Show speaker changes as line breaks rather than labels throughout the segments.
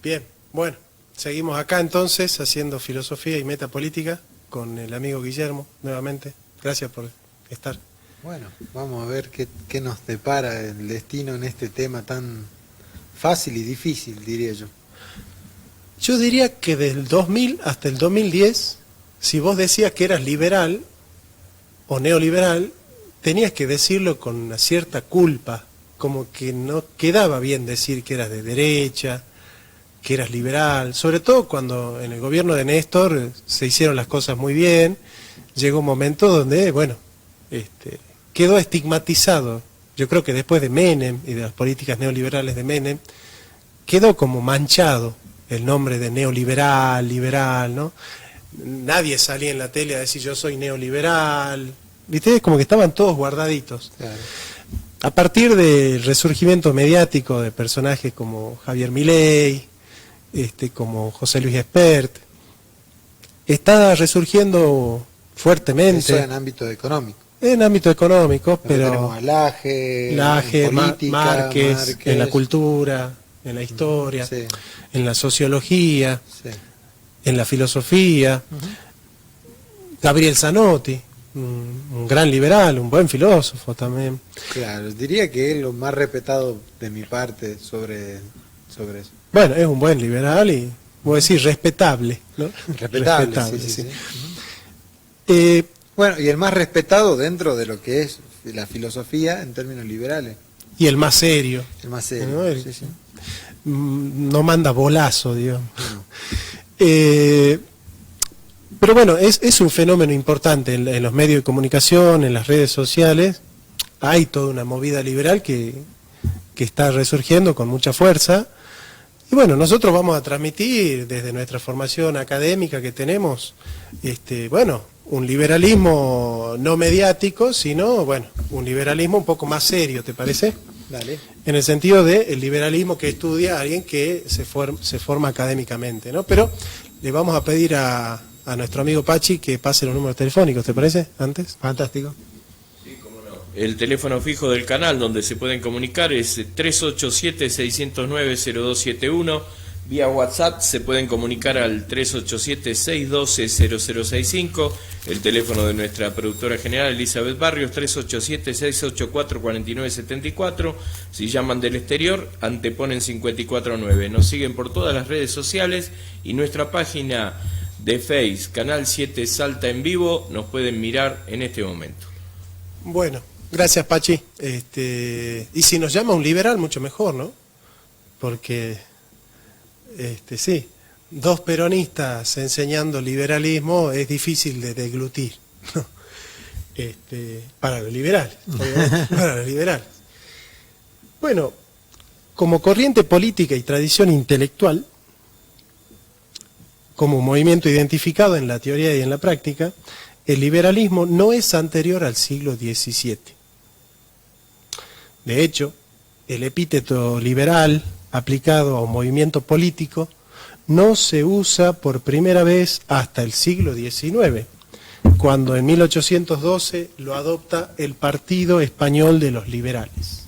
Bien, bueno, seguimos acá entonces haciendo filosofía y metapolítica con el amigo Guillermo, nuevamente. Gracias por estar.
Bueno, vamos a ver qué nos depara el destino en este tema tan fácil y difícil, diría yo.
Yo diría que del 2000 hasta el 2010, si vos decías que eras liberal o neoliberal, tenías que decirlo con una cierta culpa, como que no quedaba bien decir que eras de derecha, que eras liberal, sobre todo cuando en el gobierno de Néstor se hicieron las cosas muy bien, llegó un momento donde, bueno, quedó estigmatizado. Yo creo que después de Menem y de las políticas neoliberales de Menem, quedó como manchado el nombre de neoliberal, liberal, ¿no? Nadie salía en la tele a decir yo soy neoliberal, ¿viste? Como que estaban todos guardaditos.
Claro.
A partir del resurgimiento mediático de personajes como Javier Milei, como José Luis Espert, está resurgiendo fuertemente.
Eso en ámbito económico.
En ámbito económico, pero
tenemos a Laje,
en política, Márquez, en la cultura, en la historia,
sí,
en la sociología,
sí,
en la filosofía. Gabriel Zanotti, un gran liberal, un buen filósofo también.
Claro, diría que es lo más respetado de mi parte sobre eso.
Bueno, es un buen liberal y, voy a decir, respetable, ¿no?
Respetable, sí. Bueno, y el más respetado dentro de lo que es la filosofía en términos liberales.
Y el más serio.
El más serio,
¿no?
sí.
No manda bolazo, digamos.
No.
Pero bueno, es un fenómeno importante en los medios de comunicación, en las redes sociales. Hay toda una movida liberal que está resurgiendo con mucha fuerza. Y bueno, nosotros vamos a transmitir desde nuestra formación académica que tenemos, un liberalismo no mediático, sino, un liberalismo un poco más serio, ¿te parece?
Dale.
En el sentido de el liberalismo que estudia alguien que se forma académicamente, ¿no? Pero le vamos a pedir a nuestro amigo Pachi que pase los números telefónicos, ¿te parece? Antes.
Fantástico.
Sí, cómo no. El teléfono fijo del canal donde se pueden comunicar es 387-609-0271. Vía WhatsApp se pueden comunicar al 387-612-0065. El teléfono de nuestra productora general Elizabeth Barrios, 387-684-4974. Si llaman del exterior, anteponen 549. Nos siguen por todas las redes sociales y nuestra página de Face, Canal 7 Salta en Vivo, nos pueden mirar en este momento.
Bueno, gracias Pachi. Y si nos llama un liberal, mucho mejor, ¿no? Porque... sí, dos peronistas enseñando liberalismo es difícil de deglutir, ¿no? Para los liberales, para los liberales. Bueno, como corriente política y tradición intelectual, como movimiento identificado en la teoría y en la práctica, el liberalismo no es anterior al siglo XVII. De hecho, el epíteto liberal aplicado a un movimiento político no se usa por primera vez hasta el siglo XIX, cuando en 1812 lo adopta el Partido Español de los Liberales.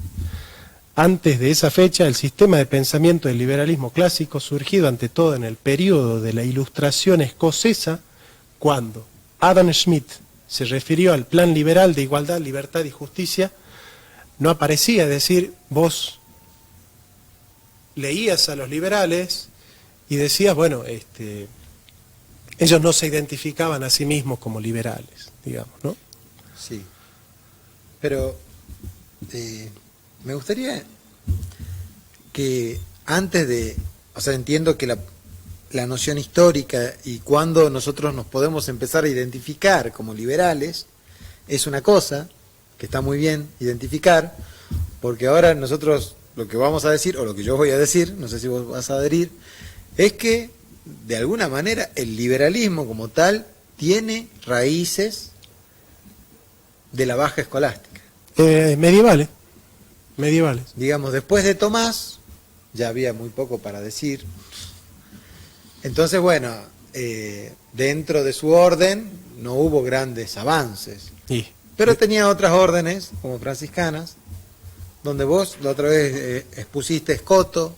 Antes de esa fecha, el sistema de pensamiento del liberalismo clásico, surgido ante todo en el periodo de la Ilustración escocesa, cuando Adam Smith se refirió al plan liberal de igualdad, libertad y justicia, no aparecía, es decir, vos leías a los liberales y decías, ellos no se identificaban a sí mismos como liberales, digamos, ¿no?
Sí. Pero me gustaría que antes de... O sea, entiendo que la noción histórica y cuándo nosotros nos podemos empezar a identificar como liberales es una cosa que está muy bien identificar, porque ahora nosotros... Lo que vamos a decir, o lo que yo voy a decir, no sé si vos vas a adherir, es que, de alguna manera, el liberalismo como tal tiene raíces de la baja escolástica.
Medievales.
Digamos, después de Tomás, ya había muy poco para decir. Entonces, dentro de su orden no hubo grandes avances.
Sí.
Pero tenía otras órdenes, como franciscanas, donde vos la otra vez expusiste Escoto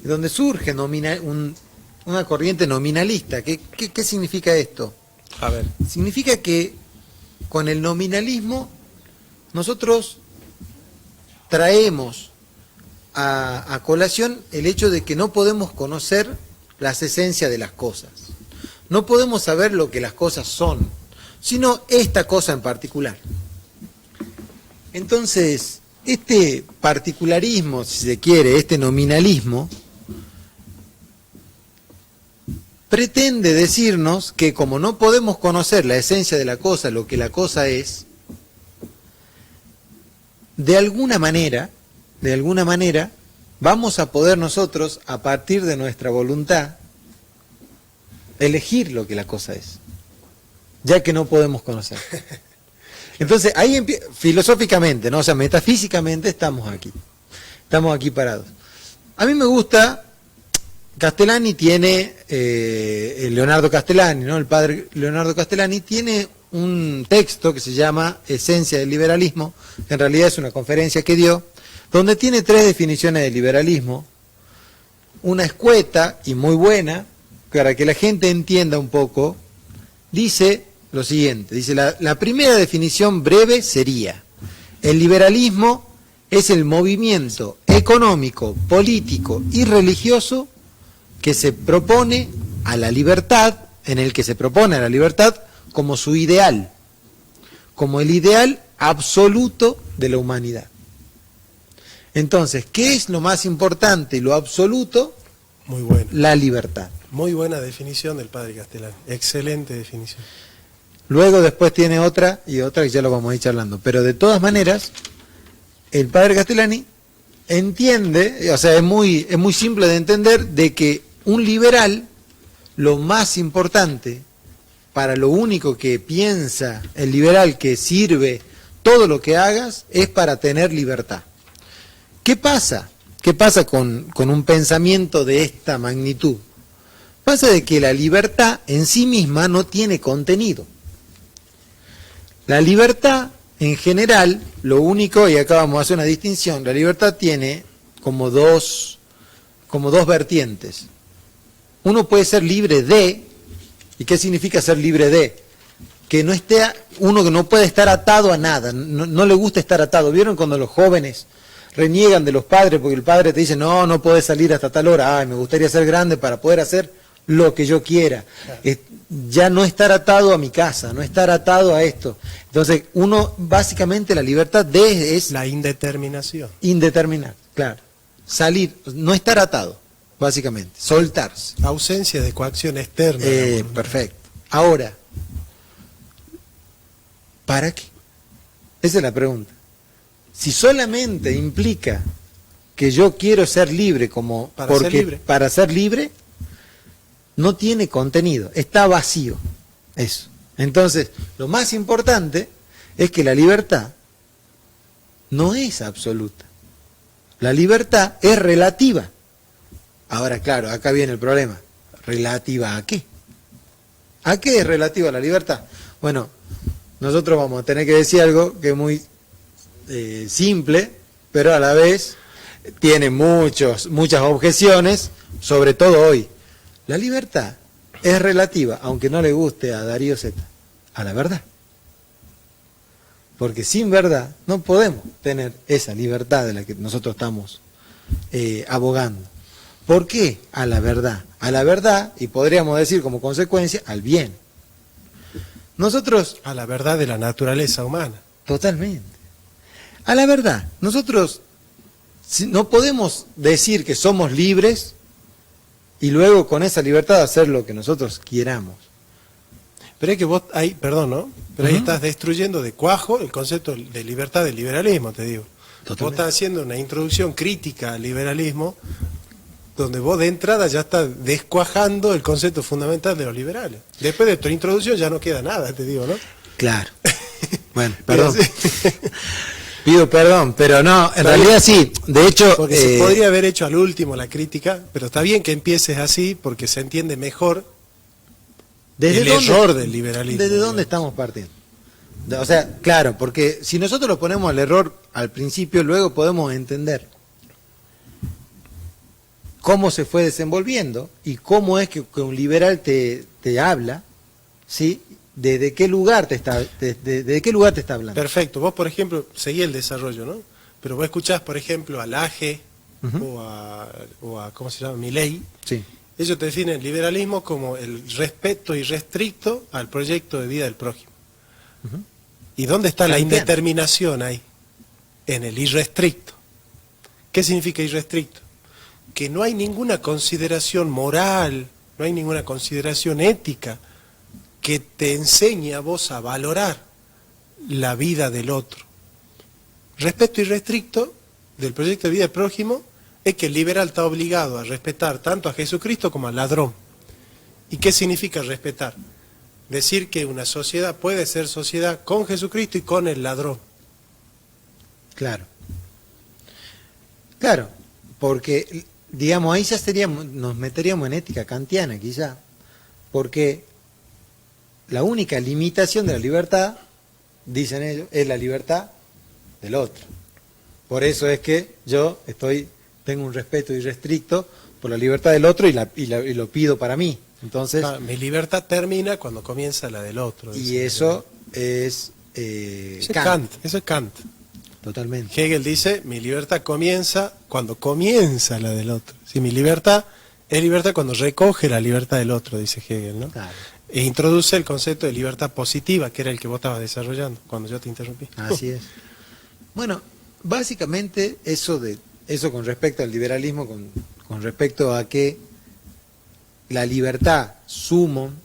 donde surge una corriente nominalista. ¿Qué significa esto?
A ver.
Significa que con el nominalismo nosotros traemos a colación el hecho de que no podemos conocer las esencias de las cosas. No podemos saber lo que las cosas son, sino esta cosa en particular. Entonces, este particularismo, si se quiere, este nominalismo, pretende decirnos que como no podemos conocer la esencia de la cosa, lo que la cosa es, de alguna manera, vamos a poder nosotros, a partir de nuestra voluntad, elegir lo que la cosa es, ya que no podemos conocer. Entonces, ahí filosóficamente, ¿no? O sea, metafísicamente estamos aquí parados. A mí me gusta, Castellani tiene, Leonardo Castellani, ¿no? El padre Leonardo Castellani tiene un texto que se llama Esencia del liberalismo, que en realidad es una conferencia que dio, donde tiene 3 definiciones de liberalismo, una escueta y muy buena, para que la gente entienda un poco. Dice lo siguiente, dice la primera definición breve sería: el liberalismo es el movimiento económico, político y religioso que se propone a la libertad, en el que se propone a la libertad como su ideal, como el ideal absoluto de la humanidad. Entonces, ¿qué es lo más importante y lo absoluto?
Muy bueno.
La libertad.
Muy buena definición del padre Castellani. Excelente definición.
Luego después tiene otra y otra que ya lo vamos a ir charlando. Pero de todas maneras, el padre Castellani entiende, o sea, es muy simple de entender, de que un liberal, lo más importante, para lo único que piensa el liberal que sirve todo lo que hagas, es para tener libertad. ¿Qué pasa? ¿Qué pasa con un pensamiento de esta magnitud? Pasa de que la libertad en sí misma no tiene contenido. La libertad, en general, lo único, y acá vamos a hacer una distinción, la libertad tiene como dos vertientes. Uno puede ser libre de, ¿y qué significa ser libre de? Que no esté, uno que no puede estar atado a nada, no le gusta estar atado. ¿Vieron cuando los jóvenes reniegan de los padres porque el padre te dice, no podés salir hasta tal hora, me gustaría ser grande para poder hacer lo que yo quiera? Ya no estar atado a mi casa, no estar atado a esto. Entonces, básicamente la libertad de es...
La indeterminación.
Indeterminar, claro. Salir, no estar atado, básicamente, soltarse.
Ausencia de coacción externa.
Perfecto. Ahora, ¿para qué? Esa es la pregunta. Si solamente implica que yo quiero ser libre para ser libre, no tiene contenido, está vacío. Eso. Entonces, lo más importante es que la libertad no es absoluta. La libertad es relativa. Ahora, claro, acá viene el problema. ¿Relativa a qué? ¿A qué es relativa la libertad? Bueno, nosotros vamos a tener que decir algo que es muy simple, pero a la vez tiene muchas objeciones, sobre todo hoy. La libertad es relativa, aunque no le guste a Darío Zeta, a la verdad. Porque sin verdad no podemos tener esa libertad de la que nosotros estamos abogando. ¿Por qué? A la verdad. A la verdad, y podríamos decir como consecuencia, al bien. Nosotros...
A la verdad de la naturaleza humana.
Totalmente. A la verdad. Nosotros no podemos decir que somos libres y luego con esa libertad hacer lo que nosotros quieramos.
Pero es que vos ahí, perdón, ¿no? Pero ahí estás destruyendo de cuajo el concepto de libertad del liberalismo, te digo. Totalmente. Vos estás haciendo una introducción crítica al liberalismo donde vos de entrada ya estás descuajando el concepto fundamental de los liberales. Después de tu introducción ya no queda nada, te digo, ¿no?
Claro. Bueno, perdón. Pido perdón, pero no, en realidad sí. De hecho...
Porque se podría haber hecho al último la crítica, pero está bien que empieces así porque se entiende mejor el error del liberalismo.
¿Desde dónde estamos partiendo? O sea, claro, porque si nosotros lo ponemos al error al principio, luego podemos entender. cómo se fue desenvolviendo y cómo es que un liberal te habla, ¿sí? ¿De qué lugar te está, de qué lugar te está hablando?
Perfecto. Vos, por ejemplo, seguí el desarrollo, ¿no? Pero vos escuchás, por ejemplo, a Laje o a ¿cómo se llama? Milei.
Sí.
Ellos te definen el liberalismo como el respeto irrestricto al proyecto de vida del prójimo. ¿Y dónde está la indeterminación ahí? En el irrestricto. ¿Qué significa irrestricto? Que no hay ninguna consideración moral, no hay ninguna consideración ética que te enseñe a vos a valorar la vida del otro. Respeto irrestricto del proyecto de vida del prójimo es que el liberal está obligado a respetar tanto a Jesucristo como al ladrón. ¿Y qué significa respetar? Decir que una sociedad puede ser sociedad con Jesucristo y con el ladrón.
Claro. Claro, porque, digamos, ahí ya nos meteríamos en ética kantiana quizá, porque la única limitación de la libertad, dicen ellos, es la libertad del otro. Por eso es que yo tengo un respeto irrestricto por la libertad del otro y lo pido para mí. Entonces,
mi libertad termina cuando comienza la del otro.
Y eso es
Kant. Eso es Kant.
Totalmente.
Hegel dice, mi libertad comienza cuando comienza la del otro. Si mi libertad es libertad cuando recoge la libertad del otro, dice Hegel, ¿no?
Claro.
E introduce el concepto de libertad positiva, que era el que vos estabas desarrollando cuando yo te interrumpí.
Así es. Bueno, básicamente eso con respecto al liberalismo, con respecto a que la libertad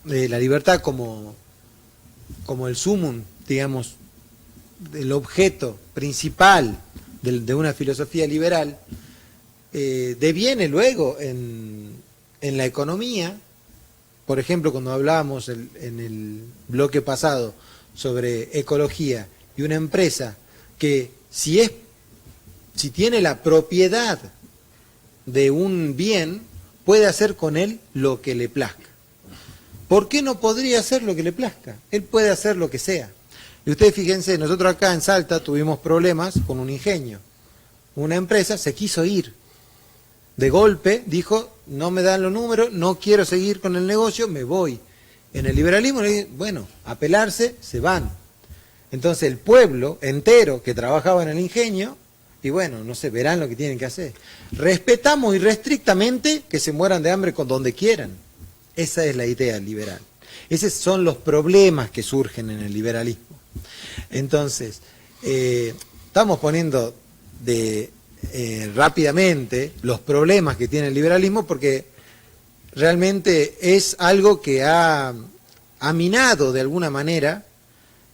la libertad como el sumum, digamos, el objeto principal de una filosofía liberal, deviene luego en la economía. Por ejemplo, cuando hablábamos en el bloque pasado sobre ecología y una empresa que si tiene la propiedad de un bien, puede hacer con él lo que le plazca. ¿Por qué no podría hacer lo que le plazca? Él puede hacer lo que sea. Y ustedes fíjense, nosotros acá en Salta tuvimos problemas con un ingenio. Una empresa se quiso ir. De golpe dijo, no me dan los números, no quiero seguir con el negocio, me voy. En el liberalismo le dicen, bueno, apelarse, se van. Entonces el pueblo entero que trabajaba en el ingenio, y bueno, no sé, verán lo que tienen que hacer. Respetamos irrestrictamente que se mueran de hambre con donde quieran. Esa es la idea liberal. Esos son los problemas que surgen en el liberalismo. Entonces, estamos poniendo rápidamente los problemas que tiene el liberalismo porque realmente es algo que ha minado de alguna manera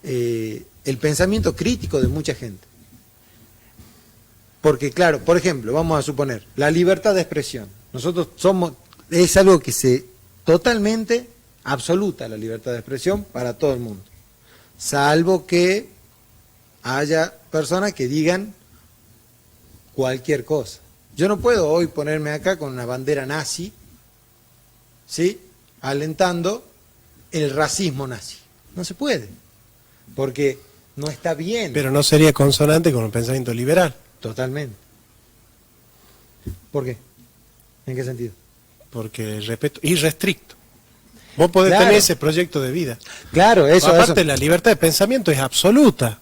el pensamiento crítico de mucha gente. Porque claro, por ejemplo, vamos a suponer, la libertad de expresión. Es algo que totalmente absoluta la libertad de expresión para todo el mundo. Salvo que haya personas que digan cualquier cosa. Yo no puedo hoy ponerme acá con una bandera nazi, ¿sí?, alentando el racismo nazi. No se puede, porque no está bien.
Pero no sería consonante con el pensamiento liberal.
Totalmente. ¿Por qué? ¿En qué sentido?
Porque el respeto irrestricto. Vos podés tener ese proyecto de vida.
Claro, eso.
Aparte, la libertad de pensamiento es absoluta.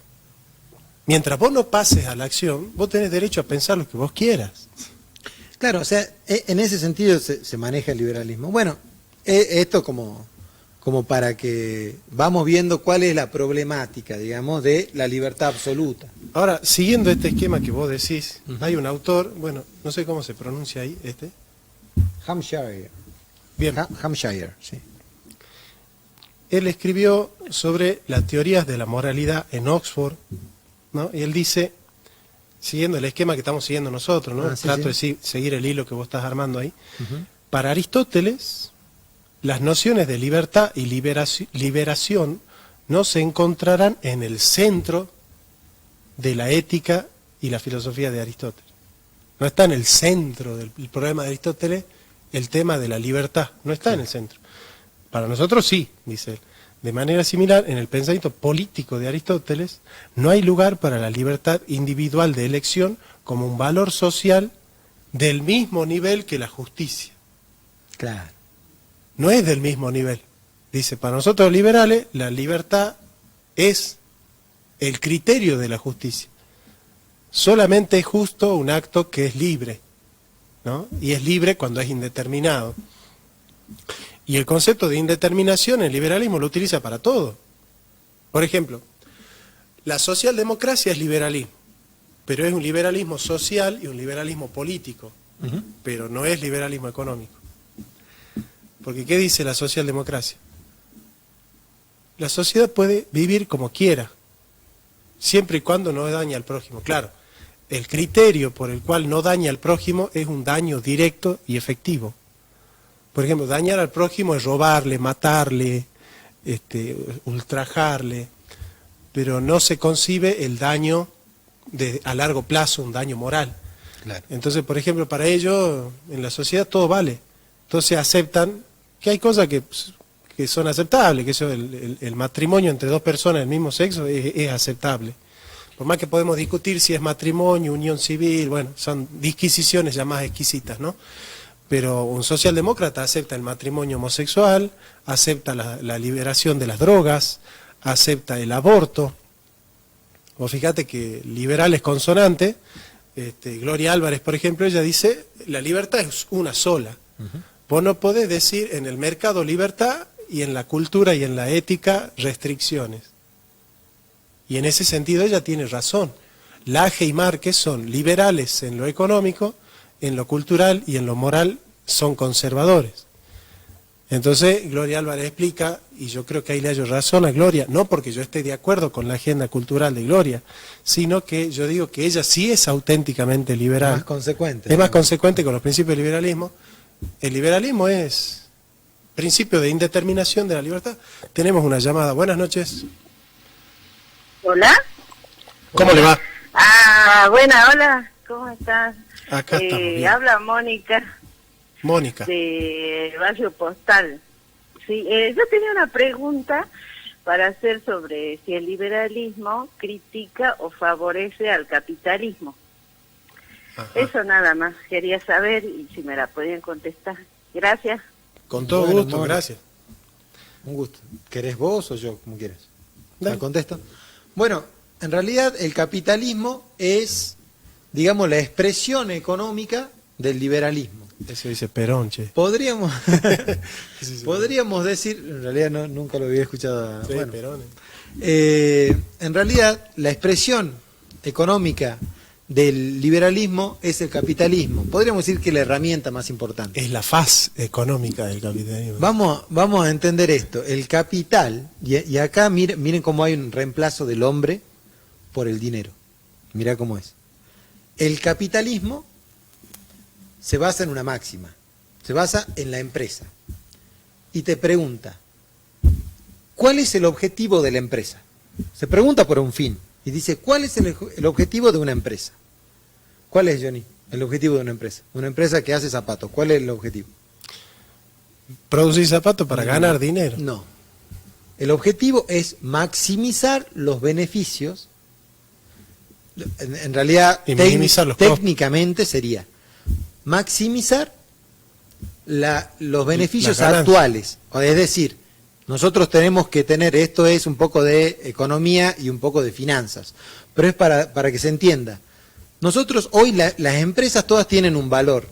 Mientras vos no pases a la acción, vos tenés derecho a pensar lo que vos quieras.
Claro, o sea, en ese sentido se maneja el liberalismo. Bueno, esto como para que vamos viendo cuál es la problemática, digamos, de la libertad absoluta.
Ahora, siguiendo este esquema que vos decís, hay un autor, bueno, no sé cómo se pronuncia ahí,
Hampshire.
Bien.
Hampshire, sí.
Él escribió sobre las teorías de la moralidad en Oxford, ¿no? Y él dice, siguiendo el esquema que estamos siguiendo nosotros, ¿no? Trato de seguir el hilo que vos estás armando ahí. Para Aristóteles, las nociones de libertad y liberación no se encontrarán en el centro de la ética y la filosofía de Aristóteles. No está en el centro del problema de Aristóteles el tema de la libertad, no está en el centro. Para nosotros sí, dice él. De manera similar, en el pensamiento político de Aristóteles, no hay lugar para la libertad individual de elección como un valor social del mismo nivel que la justicia.
Claro.
No es del mismo nivel. Dice, para nosotros liberales, la libertad es el criterio de la justicia. Solamente es justo un acto que es libre, ¿no? Y es libre cuando es indeterminado. Y el concepto de indeterminación el liberalismo lo utiliza para todo. Por ejemplo, la socialdemocracia es liberalismo, pero es un liberalismo social y un liberalismo político, pero no es liberalismo económico. Porque ¿qué dice la socialdemocracia? La sociedad puede vivir como quiera, siempre y cuando no dañe al prójimo. Claro, el criterio por el cual no daña al prójimo es un daño directo y efectivo. Por ejemplo, dañar al prójimo es robarle, matarle, ultrajarle, pero no se concibe el daño a largo plazo, un daño moral.
Claro.
Entonces, por ejemplo, para ellos, en la sociedad todo vale. Entonces aceptan que hay cosas que son aceptables, que eso, el matrimonio entre dos personas del mismo sexo es aceptable. Por más que podemos discutir si es matrimonio, unión civil, bueno, son disquisiciones ya más exquisitas, ¿no? Pero un socialdemócrata acepta el matrimonio homosexual, acepta la liberación de las drogas, acepta el aborto. Vos fíjate que liberal es consonante. Gloria Álvarez, por ejemplo, ella dice, la libertad es una sola. Vos no podés decir en el mercado libertad y en la cultura y en la ética restricciones. Y en ese sentido ella tiene razón. Laje y Márquez son liberales en lo económico, en lo cultural y en lo moral son conservadores. Entonces Gloria Álvarez explica, y yo creo que ahí le hallo razón a Gloria, no porque yo esté de acuerdo con la agenda cultural de Gloria, sino que yo digo que ella sí es auténticamente liberal.
Más consecuente.
Es más consecuente con los principios del liberalismo. El liberalismo es principio de indeterminación de la libertad. Tenemos una llamada. Buenas noches.
¿Hola?
¿Cómo le va?
Hola, ¿cómo estás?
Acá estamos bien.
Habla Mónica.
Mónica.
De Barrio Postal. Sí, yo tenía una pregunta para hacer sobre si el liberalismo critica o favorece al capitalismo.
Ajá.
Eso nada más quería saber y si me la podían contestar. Gracias.
Con todo
Bueno,
gusto,
Mónica.
gracias.
Un gusto. ¿Querés vos o yo? Como quieras.
Dale.
¿La contesto? Bueno, en realidad el capitalismo es, digamos, la expresión económica del liberalismo.
Eso dice Perón, che.
Podríamos,
Sí,
podríamos decir, en realidad nunca lo había escuchado.
Sí,
bueno,
Perón.
en realidad la expresión económica del liberalismo es el capitalismo. Podríamos decir que es la herramienta más importante.
Es la faz económica del capitalismo.
Vamos a entender esto. El capital, y acá miren cómo hay un reemplazo del hombre por el dinero. Mirá cómo es. El capitalismo se basa en una máxima, se basa en la empresa. Y te pregunta, ¿cuál es el objetivo de la empresa? Se pregunta por un fin y dice, ¿cuál es el objetivo de una empresa? ¿Cuál es, Johnny, el objetivo de una empresa? Una empresa que hace zapatos, ¿cuál es el objetivo?
Producir zapatos para ganar dinero.
No. El objetivo es maximizar los beneficios. En realidad,
Y minimizar los costos.
técnicamente sería maximizar los beneficios
Las ganancias.
actuales. Es decir, nosotros tenemos que tener, esto es un poco de economía y un poco de finanzas, pero es para que se entienda. Nosotros hoy, las empresas todas tienen un valor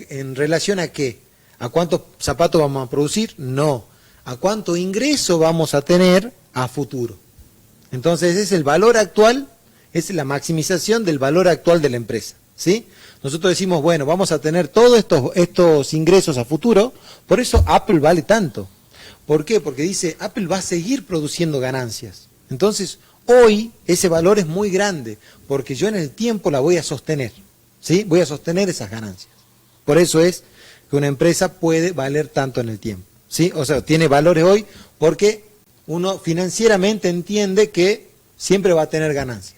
en relación a qué, a cuántos zapatos vamos a producir, no, a cuánto ingreso vamos a tener a futuro. Entonces es el valor actual, es la maximización del valor actual de la empresa, ¿sí? Nosotros decimos, bueno, vamos a tener todos estos ingresos a futuro, por eso Apple vale tanto. ¿Por qué? Porque dice, Apple va a seguir produciendo ganancias. Entonces, hoy ese valor es muy grande, porque yo en el tiempo la voy a sostener, ¿sí? Voy a sostener esas ganancias. Por eso es que una empresa puede valer tanto en el tiempo, ¿sí? O sea, tiene valores hoy porque uno financieramente entiende que siempre va a tener ganancias.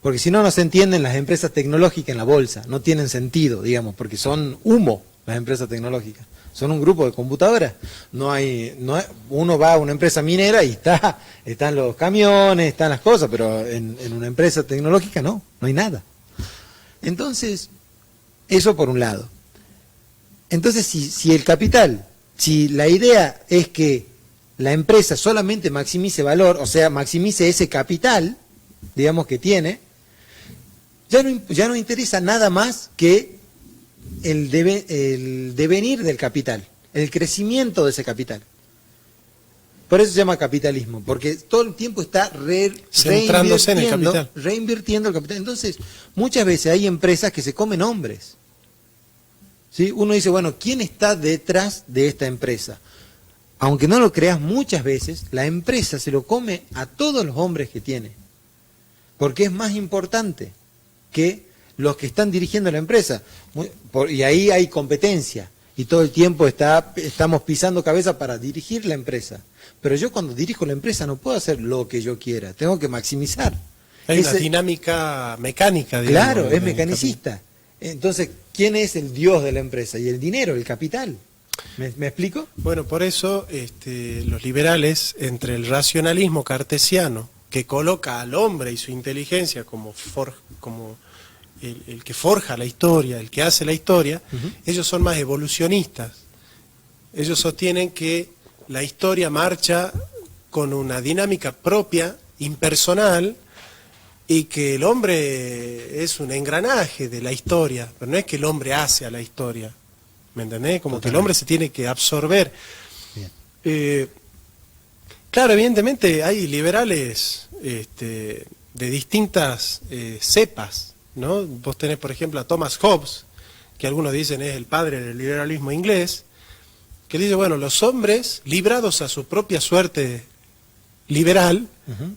Porque si no, no se entienden las empresas tecnológicas en la bolsa, no tienen sentido, digamos, porque son humo las empresas tecnológicas. Son un grupo de computadoras. Uno va a una empresa minera y están los camiones, están las cosas, pero en una empresa tecnológica no hay nada. Entonces, Eso por un lado. Entonces, si el capital, si la idea es que la empresa solamente maximice valor, o sea, maximice ese capital, digamos, que tiene, ya no interesa nada más que el devenir del capital, el crecimiento de ese capital. Por eso se llama capitalismo, porque todo el tiempo está
centrándose en el capital.
Reinvirtiendo el capital. Entonces, muchas veces hay empresas que se comen hombres. ¿Sí? Uno dice, bueno, ¿quién está detrás de esta empresa? Aunque no lo creas, muchas veces la empresa se lo come a todos los hombres que tiene, porque es más importante que los que están dirigiendo la empresa. Y ahí hay competencia, y todo el tiempo estamos pisando cabeza para dirigir la empresa. Pero yo cuando dirijo la empresa no puedo hacer lo que yo quiera, tengo que maximizar.
Hay una dinámica mecánica, digamos.
Claro, es mecanicista. Entonces, ¿quién es el dios de la empresa? Y el dinero, el capital. ¿Me explico?
Bueno, por eso los liberales, entre el racionalismo cartesiano, que coloca al hombre y su inteligencia como el que forja la historia, el que hace la historia, ellos son más evolucionistas. Ellos sostienen que la historia marcha con una dinámica propia, impersonal, y que el hombre es un engranaje de la historia, pero no es que el hombre hace a la historia, ¿me entendés? Como que el hombre se tiene que absorber. Claro, evidentemente hay liberales de distintas cepas, ¿no? Vos tenés, por ejemplo, a Thomas Hobbes, que algunos dicen es el padre del liberalismo inglés, que dice, bueno, los hombres, librados a su propia suerte liberal,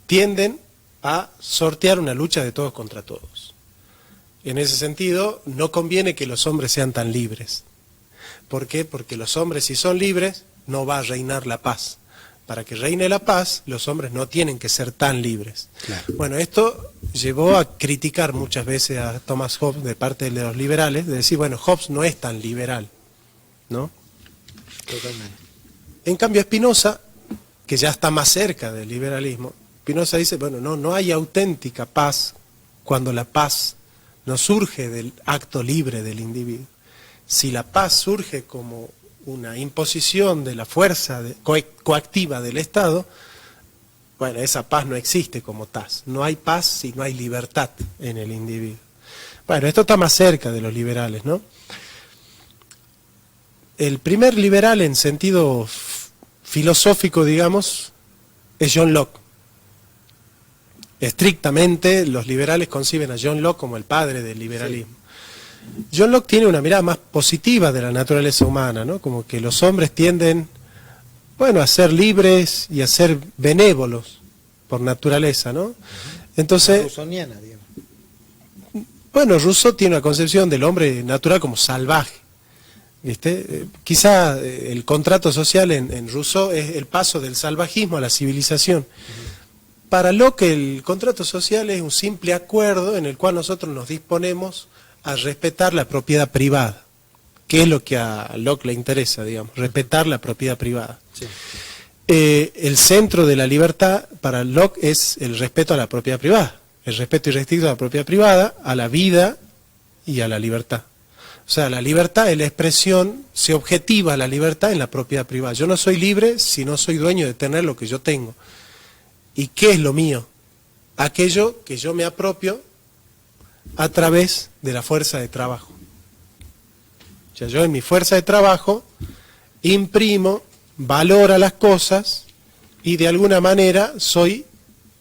tienden a sortear una lucha de todos contra todos. En ese sentido, no conviene que los hombres sean tan libres. ¿Por qué? Porque los hombres, si son libres, no va a reinar la paz. Para que reine la paz, los hombres no tienen que ser tan libres. Claro. Bueno, esto llevó a criticar muchas veces a Thomas Hobbes de parte de los liberales, de decir, bueno, Hobbes no es tan liberal, ¿no?
Totalmente.
En cambio, Spinoza, que ya está más cerca del liberalismo, Spinoza dice, bueno, no hay auténtica paz cuando la paz no surge del acto libre del individuo. Si la paz surge como una imposición de la fuerza coactiva del Estado, bueno, esa paz no existe como tal. No hay paz si no hay libertad en el individuo. Bueno, esto está más cerca de los liberales, ¿no? El primer liberal en sentido filosófico, digamos, es John Locke. Estrictamente, los liberales conciben a John Locke como el padre del liberalismo. Sí. John Locke tiene una mirada más positiva de la naturaleza humana, ¿no? Como que los hombres tienden, bueno, a ser libres y a ser benévolos por naturaleza, ¿no? Entonces,
Rousseauiana, digamos.
Bueno, Rousseau tiene una concepción del hombre natural como salvaje, ¿viste? Quizá el contrato social en Rousseau es el paso del salvajismo a la civilización. Para Locke el contrato social es un simple acuerdo en el cual nosotros nos disponemos a respetar la propiedad privada, que es lo que a Locke le interesa, digamos, respetar la propiedad privada. Sí. El centro de la libertad para Locke es el respeto a la propiedad privada, el respeto irrestricto a la propiedad privada, a la vida y a la libertad. O sea, la libertad es la expresión, se objetiva la libertad en la propiedad privada. Yo no soy libre si no soy dueño de tener lo que yo tengo. ¿Y qué es lo mío? Aquello que yo me apropio a través de la fuerza de trabajo. O sea, yo en mi fuerza de trabajo imprimo valor a las cosas y de alguna manera soy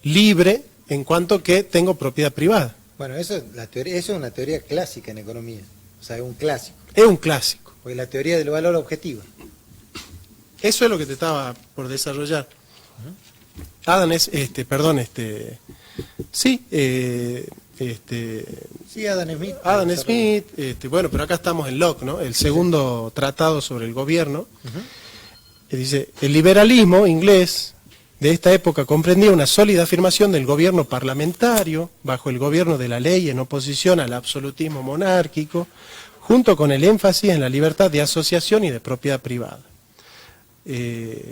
libre en cuanto que tengo propiedad privada.
Bueno, eso es una teoría clásica en economía. O sea, es un clásico.
Es un clásico.
Porque la teoría del valor objetivo.
Eso es lo que te estaba por desarrollar. Adam
Smith.
Adam Smith, bueno, pero acá estamos en Locke, ¿no? El segundo tratado sobre el gobierno. Dice, el liberalismo inglés de esta época comprendía una sólida afirmación del gobierno parlamentario, bajo el gobierno de la ley en oposición al absolutismo monárquico, junto con el énfasis en la libertad de asociación y de propiedad privada.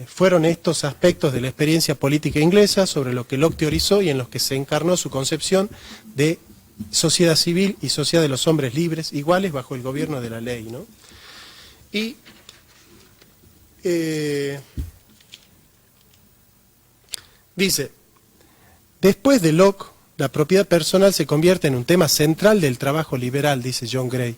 Fueron estos aspectos de la experiencia política inglesa sobre lo que Locke teorizó y en los que se encarnó su concepción de sociedad civil y sociedad de los hombres libres, iguales bajo el gobierno de la ley, ¿no? Y dice, después de Locke, la propiedad personal se convierte en un tema central del trabajo liberal, dice John Gray.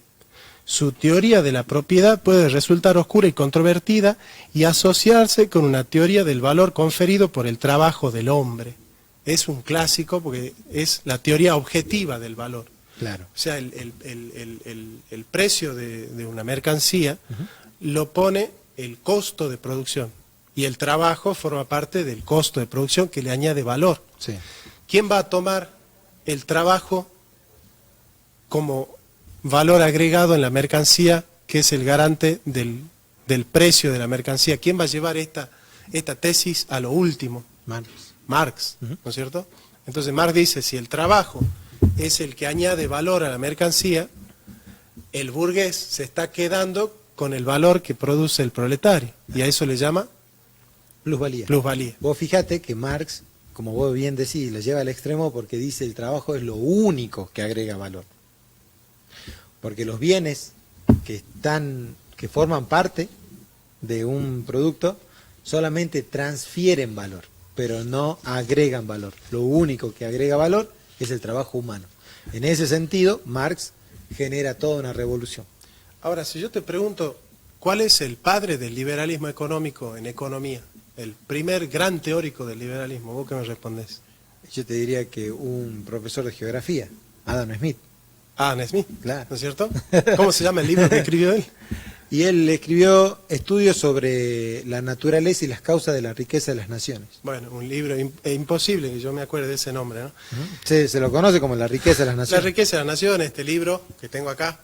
Su teoría de la propiedad puede resultar oscura y controvertida y asociarse con una teoría del valor conferido por el trabajo del hombre. Es un clásico porque es la teoría objetiva del valor.
Claro.
O sea, el precio de una mercancía lo pone el costo de producción y el trabajo forma parte del costo de producción que le añade valor.
Sí.
¿Quién va a tomar el trabajo como valor agregado en la mercancía, que es el garante del precio de la mercancía? ¿Quién va a llevar esta tesis a lo último? Marx, ¿no es cierto? Entonces Marx dice, si el trabajo es el que añade valor a la mercancía, el burgués se está quedando con el valor que produce el proletario, y a eso le llama
plusvalía.
Plusvalía.
Vos fíjate que Marx, como vos bien decís, lo lleva al extremo porque dice el trabajo es lo único que agrega valor. Porque los bienes que forman parte de un producto solamente transfieren valor, pero no agregan valor. Lo único que agrega valor es el trabajo humano. En ese sentido, Marx genera toda una revolución.
Ahora, si yo te pregunto, ¿cuál es el padre del liberalismo económico en economía? El primer gran teórico del liberalismo, ¿vos qué me respondés?
Yo te diría que un profesor de geografía, Adam Smith.
Adam Smith,
Claro.
¿no es cierto? ¿Cómo se llama el libro que escribió él?
Y él escribió estudios sobre la naturaleza y las causas de la riqueza de las naciones.
Bueno, un libro imposible que yo me acuerde de ese nombre, ¿no?
Se lo conoce como La riqueza de las
La
naciones.
riqueza de las naciones, este libro que tengo acá,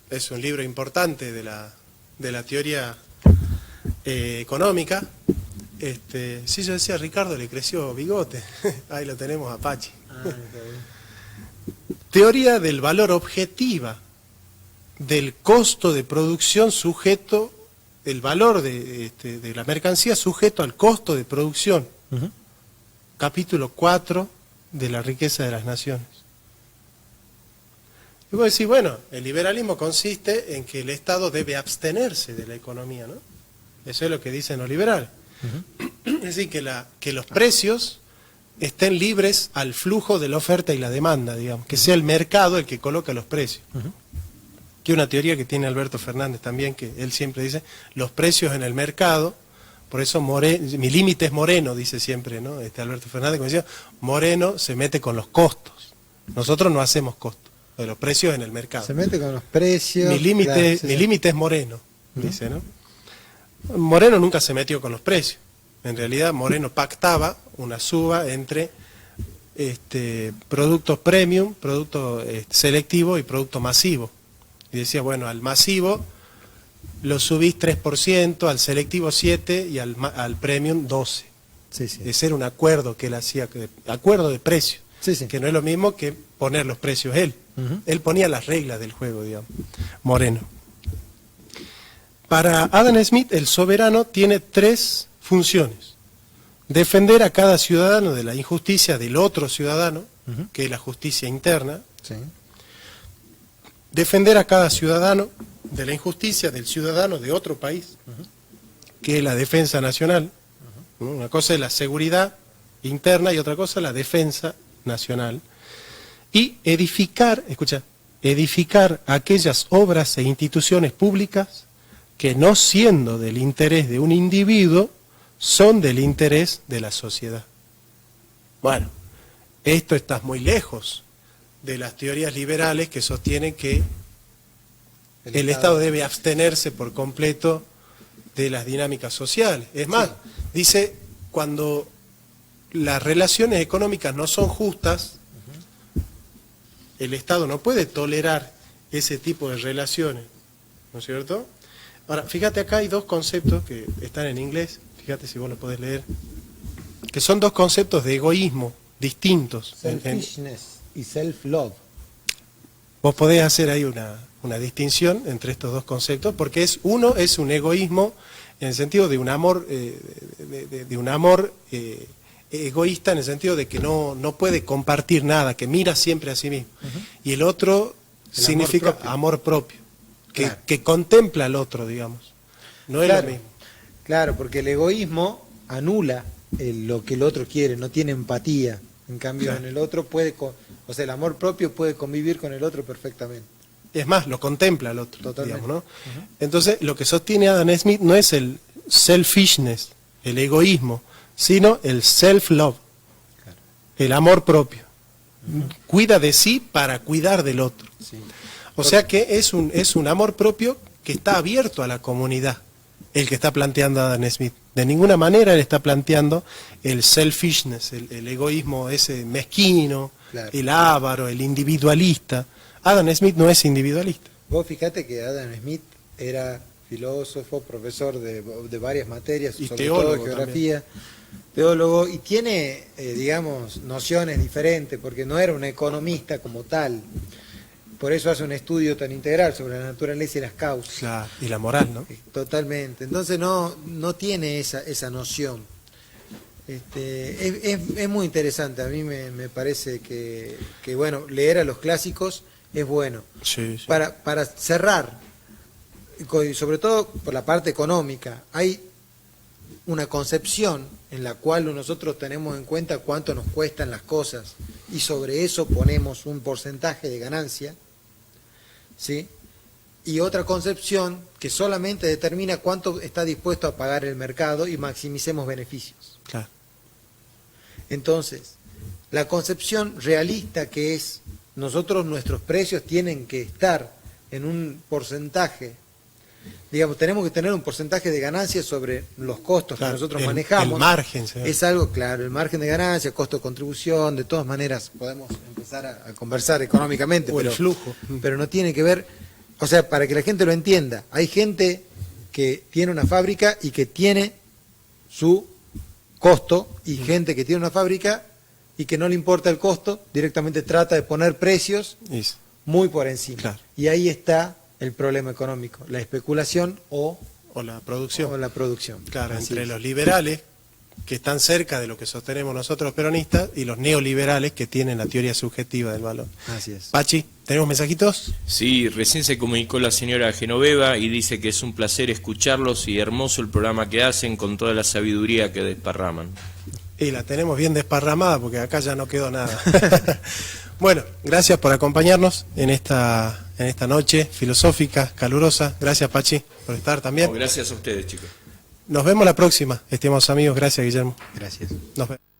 es un libro importante de la teoría económica. Sí, yo decía, a Ricardo le creció bigote, ahí lo tenemos, Apache. Teoría del valor objetiva, del costo de producción sujeto, el valor de la mercancía sujeto al costo de producción. Capítulo 4 de la riqueza de las naciones. Y vos decís, bueno, el liberalismo consiste en que el Estado debe abstenerse de la economía, ¿no? Eso es lo que dicen los liberales. Es decir, que los precios estén libres al flujo de la oferta y la demanda, digamos, que sea el mercado el que coloca los precios. Que es una teoría que tiene Alberto Fernández también, que él siempre dice, los precios en el mercado, por eso mi límite es Moreno, dice siempre, ¿no? Alberto Fernández, como decía, Moreno se mete con los costos, nosotros no hacemos costos, de los precios en el mercado.
Se mete con los precios.
Mi límite es Moreno, dice, ¿no? Moreno nunca se metió con los precios. En realidad Moreno pactaba una suba entre productos premium, producto selectivo y producto masivo. Y decía, bueno, al masivo lo subís 3%, al selectivo 7% y al premium 12%.
Sí, sí.
Ese era un acuerdo que él hacía, acuerdo de precios,
Sí.
que no es lo mismo que poner los precios él. Él ponía las reglas del juego, digamos, Moreno. Para Adam Smith, el soberano tiene 3 funciones. Defender a cada ciudadano de la injusticia del otro ciudadano, que es la justicia interna.
Sí.
Defender a cada ciudadano de la injusticia del ciudadano de otro país, que es la defensa nacional. Una cosa es la seguridad interna y otra cosa es la defensa nacional. Y edificar aquellas obras e instituciones públicas que, no siendo del interés de un individuo, son del interés de la sociedad. Bueno, esto está muy lejos de las teorías liberales que sostienen que el Estado debe abstenerse por completo de las dinámicas sociales. Es más, dice, cuando las relaciones económicas no son justas, el Estado no puede tolerar ese tipo de relaciones, ¿no es cierto? Ahora, fíjate, acá hay 2 conceptos que están en inglés, fíjate si vos lo podés leer, que son 2 conceptos de egoísmo distintos.
Selfishness y self-love.
Vos podés hacer ahí una distinción entre estos 2 conceptos, porque uno es un egoísmo en el sentido de un amor egoísta en el sentido de que no puede compartir nada, que mira siempre a sí mismo. Y el otro significa amor propio,
Claro.
que contempla al otro, digamos. No es
Claro.
lo mismo.
Claro, porque el egoísmo anula lo que el otro quiere, no tiene empatía. En cambio,
Claro.
en el otro o sea, el amor propio puede convivir con el otro perfectamente.
Es más, lo contempla al otro,
Totalmente.
digamos, ¿no? Entonces, lo que sostiene Adam Smith no es el selfishness, el egoísmo, sino el self-love,
Claro.
el amor propio. Cuida de sí para cuidar del otro.
Sí.
O sea que es un amor propio que está abierto a la comunidad, el que está planteando Adam Smith. De ninguna manera él está planteando el selfishness, el egoísmo ese mezquino,
Claro.
el avaro, el individualista. Adam Smith no es individualista.
Vos fijate que Adam Smith era filósofo, profesor de varias materias,
Y
sobre
teólogo
todo geografía, teólogo, y tiene, digamos, nociones diferentes, porque no era un economista como tal. Por eso hace un estudio tan integral sobre la naturaleza y las causas.
Claro, y la moral, ¿no?
Totalmente. Entonces no tiene esa noción. Es muy interesante. A mí me parece que, bueno, leer a los clásicos es bueno.
Sí, sí.
Para cerrar, y sobre todo por la parte económica, hay una concepción en la cual nosotros tenemos en cuenta cuánto nos cuestan las cosas y sobre eso ponemos un porcentaje de ganancia, ¿sí? Y otra concepción que solamente determina cuánto está dispuesto a pagar el mercado y maximicemos beneficios.
Claro.
Entonces, la concepción realista que es nuestros precios tienen que estar en un porcentaje, digamos, tenemos que tener un porcentaje de ganancia sobre los costos
Claro,
que nosotros
el
manejamos.
margen, ¿sí?
Es algo, claro, el margen de ganancia, costo de contribución, de todas maneras podemos empezar a conversar económicamente,
O el flujo.
pero no tiene que ver, o sea, para que la gente lo entienda, hay gente que tiene una fábrica y que tiene su costo, y gente que tiene una fábrica y que no le importa el costo, directamente trata de poner precios
Es-
muy por encima.
Claro.
Y ahí está el problema económico, la especulación o
la producción.
la producción.
Claro,
Así
entre
es.
los liberales, que están cerca de lo que sostenemos nosotros los peronistas, y los neoliberales, que tienen la teoría subjetiva del valor.
Así es.
Pachi, ¿tenemos mensajitos?
Sí, recién se comunicó la señora Genoveva y dice que es un placer escucharlos y hermoso el programa que hacen con toda la sabiduría que desparraman.
Y la tenemos bien desparramada porque acá ya no quedó nada. Bueno, gracias por acompañarnos en esta noche filosófica, calurosa. Gracias, Pachi, por estar también.
No, gracias a ustedes, chicos.
Nos vemos la próxima, estimados amigos. Gracias, Guillermo.
Gracias.
Nos vemos.